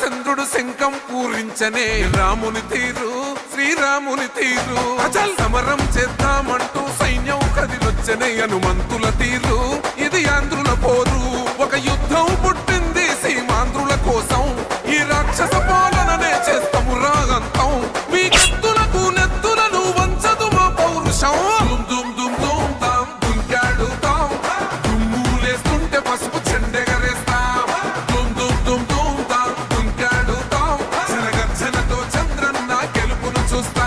చంద్రుడు శంఖం పూరించనే రాముని తీరు శ్రీరాముని తీరు అచల్ సమరం చేద్దామంటూ సైన్యం కదిలొచ్చనే హనుమంతుల తీరు ఇది ఆంధ్రుల పోరు ఒక యుద్ధం పుట్టింది సీమాంధ్రుల కోసం ఈ రాక్షస పాలననే చేస్తాము రాగంతం మీ కత్తులకు నెత్తులను వంచదు మా పౌరుషం దుమ్ దుమ్ దుమ్ తాం దుంకాడుతాం దుమ్ములేస్తుంటే పసుపు చెండెగరేస్తాం దుమ్ దుమ్ దుమ్ దుమ్ తాం దుంకాడుతాం జనగర్జనతో చంద్రన్న గెలుపును చూస్తాం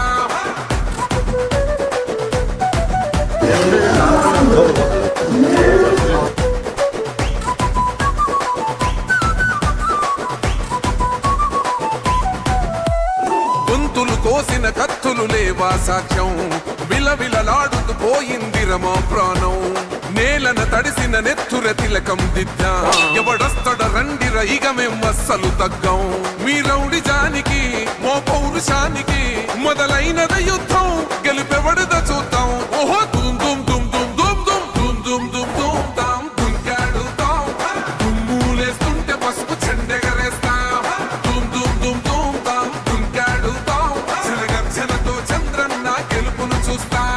గొంతులు కోసిన కత్తులు లేవా సాక్ష్యం విలవిలలాడుతూ పోయింది రమా ప్రాణం నేలన తడిసిన నెత్తుర తిలకం దిద్దా ఎవడస్తడ రండిర ఇక మేం అస్సలు తగ్గం మీ రౌడి జానికి మో పౌరుషానికి మొదలైనద యుద్ధం గెలుపెవడద చూద్దాం ఓహో దుమ్ దుమ్ దుమ్ దుమ్ దుమ్ దుమ్ దుమ్ దుమ్ దుమ్ దుమ్ తాం దుంకాడుతాం దుమ్ములేస్తుంటే పసుపు చెండెగరేస్తాం దుమ్ దుమ్ దుమ్ దుమ్ తాం దుంకాడుతాం జనగర్జనతో చంద్రన్న గెలుపును చూస్తాం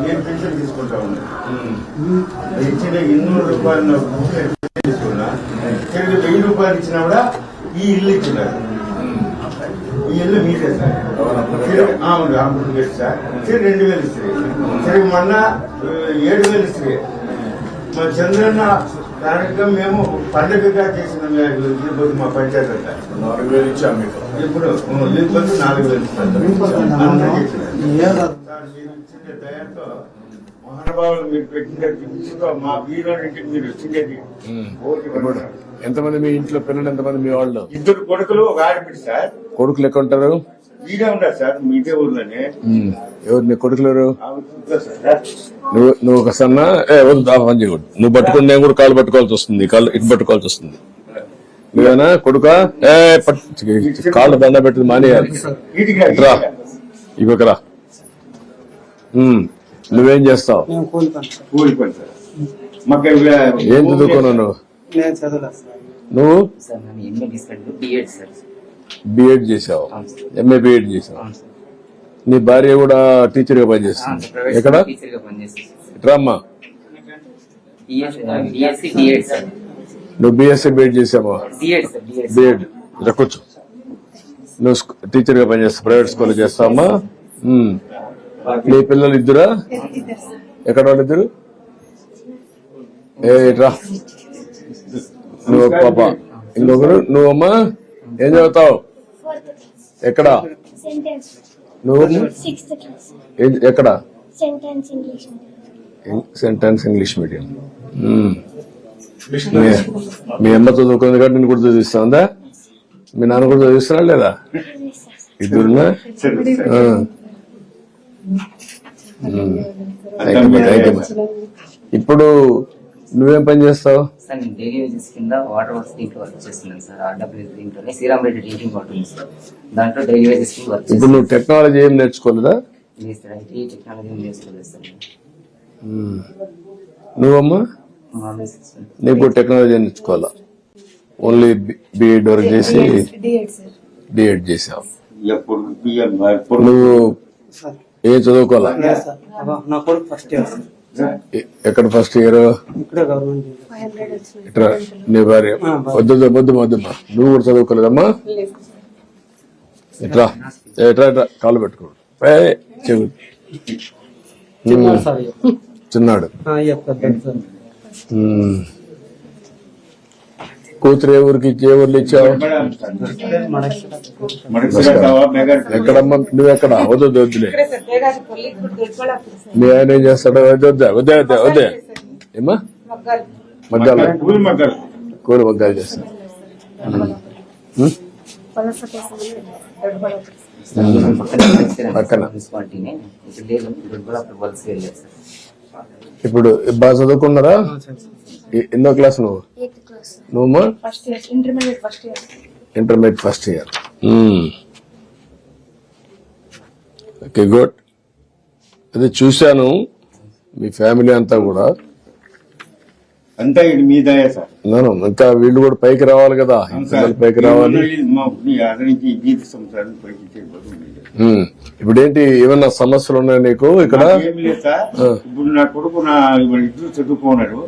నేను పెన్షన్ తీసుకుంటా ఉన్నా ఇచ్చిన 200 రూపాయలు తీసుకున్నా తిరిగి 1000 రూపాయలు ఇచ్చినా కూడా ఈ ఇల్లు ఇచ్చినారు ఈ ఇల్లు మీదే సార్ అప్పుడు లేదు సార్ తిరిగి 2000 ఇస్తుంది తిరిగి మొన్న 7000 ఇస్తుంది మా చంద్రన్న దానికి మేము పండుగగా చేసిన మా పంచాయతీ అంతా 4000 ఇచ్చాము మీకు ఇప్పుడు లేకపోతే 4000 ఇస్తారు దయతో మహానుభావులు మీరు పెట్టిన మా వీరునికి మీరు వచ్చిండేది ఎంతమంది మీ ఇంట్లో పిల్లలు ఎంతమంది మీ వాళ్ళు 2 కొడుకులు ఒక ఆడపిడి సార్ కొడుకులు ఎక్కడ ఉంటారు వీడే ఉన్నారు సార్ మీదే ఊర్లోనే ఎవరు నీ కొడుకులు ఎవరు సార్ నువ్వు ఒక సన్న వద్దు పని చేయకూడదు నువ్వు పట్టుకుని నేను కూడా కాళ్ళు పట్టుకోవాల్సి వస్తుంది కాళ్ళు ఇటు పట్టుకోవాల్సి వస్తుంది నువ్వేనా కొడుక కాళ్ళు దండ పెట్టి మానేయాలి రా ఇవ్వకరా నువ్వేం చేస్తావు ఏం చదువుకున్నావు నువ్వు బిఎడ్ చేసావు ఎంఏ బిఎడ్ చేసావు నీ భార్య కూడా టీచర్ గా పనిచేస్తుంది ఎక్కడ రామ్మా నువ్వు బిఎస్సీ బిఎడ్ చేసావా బిఎడ్ కూర్చో నువ్వు టీచర్ గా పనిచేస్తావు ప్రైవేట్ స్కూల్ చేస్తావమ్మా నీ పిల్లలు ఇద్దరా ఎక్కడ వాళ్ళిద్దరు రా నువ్వు పాప ఇంకొకరు నువ్వమ్మా ఏం చదువుతావు ఎక్కడ నువ్వు ఎక్కడ సెంటెన్స్ ఇంగ్లీష్ మీడియం మీ అమ్మ చదువుకుంది కాబట్టి నేను కూడా చదివిస్తా మీ నాన్న కూడా చదివిస్తున్నా లేదా ఇద్దరున్నా ఇప్పుడు నువ్వేం పని చేస్తావు డైలీ వేజెస్ కింద వాటర్ వర్క్స్ దీంట్లో వర్క్ చేస్తున్నాను సార్ ఆర్డబ్ల్యూ దీంట్లోనే శ్రీరామరెడ్డి డ్రింకింగ్ వాటర్ ఉంది సార్ దాంట్లో డైలీ వేజెస్ కింద వర్క్ ఇప్పుడు నువ్వు టెక్నాలజీ ఏం నేర్చుకోలేదా లేదు సార్ ఐటీ టెక్నాలజీ నేర్చుకోలేదు సార్ నువ్వమ్మా నీకు టెక్నాలజీ నేర్చుకోవాలా ఓన్లీ బిఎడ్ వర్క్ చేసి డిఎడ్ చేసావు నువ్వు ఏం చదువుకోవాలా ఎక్కడ ఫస్ట్ ఇయర్ ఇట్లా నీ భార్య వద్దమ్మా నువ్వు కూడా చదువుకోలేదమ్మా ఇట్లా ఎట్లా కాళ్ళు పెట్టుకోడు చెవి చిన్నాడు కూతురు ఏ ఊరికి ఏ ఊర్లు ఇచ్చావు ఎక్కడమ్మా నువ్వెక్కడ వద్దు వద్దులే మీ ఆయన ఏం చేస్తాడో వద్దే ఏమా మగ్గాలు కూలి మగ్గాలు చేస్తా పక్కన ఇప్పుడు బాగా చదువుకున్నారా ఎన్నో క్లాస్ నువ్వు నువ్వు intermediate first year okay good అదే చూశాను మీ ఫ్యామిలీ అంతా కూడా అంతా ఇది మీ దయా సార్. ఇంకా వీళ్ళు కూడా పైకి రావాలి కదా, పిల్లలు పైకి రావాలి. నుంచి జీవిత సంవత్సరానికి పైకి చేయబోతుంది. ఇప్పుడు ఏంటి, ఏమన్నా సమస్యలు ఉన్నాయి నీకు ఇక్కడ? ఏమి లేదు సార్. ఇప్పుడు నా కొడుకు ఇద్దరు చదువుకున్నాడు,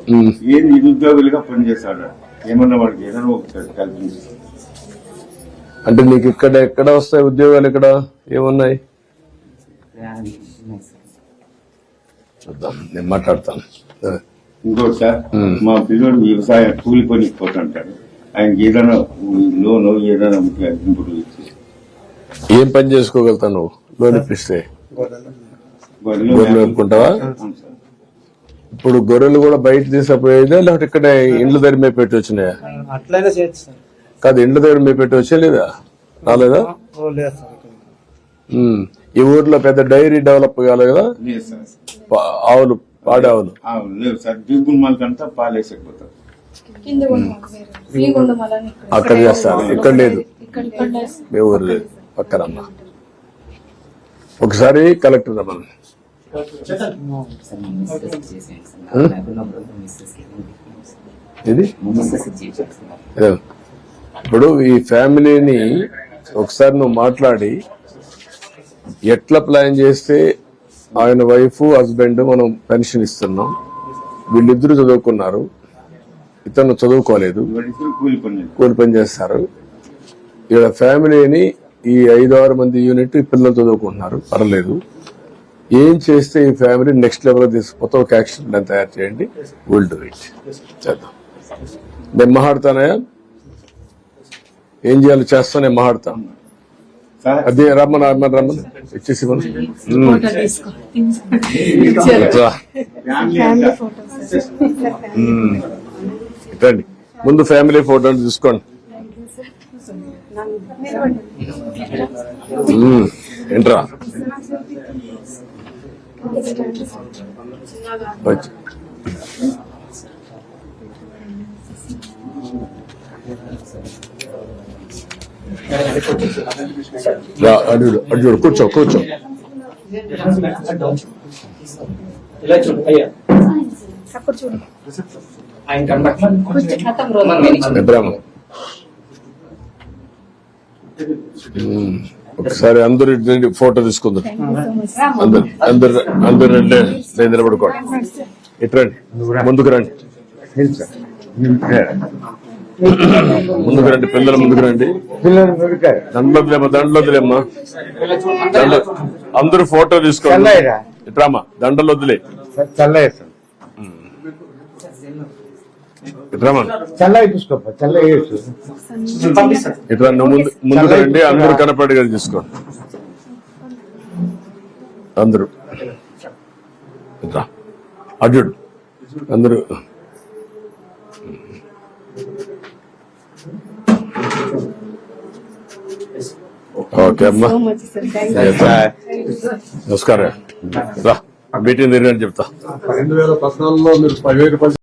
ఏం నిరుద్యోగులుగా పనిచేస్తాడు. ఏమన్నా వాడికి ఏదైనా ఒకటి కల్పించి. అంటే నీకు ఇక్కడ ఎక్కడ వస్తాయి ఉద్యోగాలు? ఇక్కడ ఏమున్నాయి చూద్దాం, నేను మాట్లాడతాను. ఇంకోటి సార్, మా పిల్లడు వ్యవసాయ కూలి పనికి పోతుంటాడు. ఆయనకి ఏదైనా లోన్ ఏదైనా ఇప్పుడు ఏం పని చేసుకోగలుగుతావు నువ్వు? లోన్ ఇప్పిస్తే గొర్రెలు మేపుకుంటావా? ఇప్పుడు గొర్రెలు కూడా బయట తీసుకుపోయేదే, లేకపోతే ఇక్కడ ఇండ్ల దగ్గర మేము పెట్టి వచ్చినాయా? అట్లయినా చేయొచ్చు సార్. కాదు, ఇండ్ల దగ్గర మేము పెట్టి వచ్చే లేదా? రాలేదా? లేదు సార్. ఈ ఊర్లో పెద్ద డైరీ డెవలప్ కాలేదు కదా? లేదు సార్. ఆవులు, పాడి ఆవులు లేవు సార్. దిగులు మాలకంతా పాలేసకపోతారు. అక్కడ చేస్తారు, ఇక్కడ లేదు. మీ ఊరు లేదు, పక్కనమ్మా. ఒకసారి కలెక్టర్ రమ్మని. ఇది ఇప్పుడు ఈ ఫ్యామిలీని ఒకసారి నువ్వు మాట్లాడి ఎట్లా ప్లాన్ చేస్తే ఆయన వైఫ్ హస్బెండ్ మనం పెన్షన్ ఇస్తున్నాం, వీళ్ళిద్దరూ చదువుకున్నారు, ఇతను చదువుకోలేదు, కూలి పని చేస్తారు. ఇక్కడ ఫ్యామిలీని ఈ 5-6 మంది యూనిట్ పిల్లలు చదువుకుంటున్నారు, పర్లేదు. ఏం చేస్తే ఈ ఫ్యామిలీ నెక్స్ట్ లెవెల్ తీసుకుపోతే ఒక యాక్షన్ ప్లాన్ తయారు చేయండి. Will do it. చేద్దాం. నేను మాట్లాడతానయా, ఏం చేయాలో చేస్తా, నేను మాట్లాడతాను. అదే రమ్మని ఇచ్చేసి రండి. ముందు ఫ్యామిలీ ఫోటో తీసుకోండి. ఏంట్రా అర్జుడు కూర్చో ఇలా చూడు అయ్యా. ఒకసారి అందరు ఫోటో తీసుకుందాం. అందరు నిలబడుకోండి. ఇట్రండి, ముందుకు రండి, ముందుకు రండి, పిల్లలు ముందుకు రండి. దండలొద్దులేమ్మా, అందరూ ఫోటో తీసుకోండి. ఇట్రామా, దండలు వద్దులే. ఇట్లా ముందుకు రండి, అందరూ కనపడిగా తీసుకోండి. అందరూ ఇట్లా అడ్డు అందరూ. ఓకే అమ్మా, నమస్కారం. మీటింగ్ జరిగినట్టు చెప్తా. 2014లో మీరు 10,000 రూపాయలు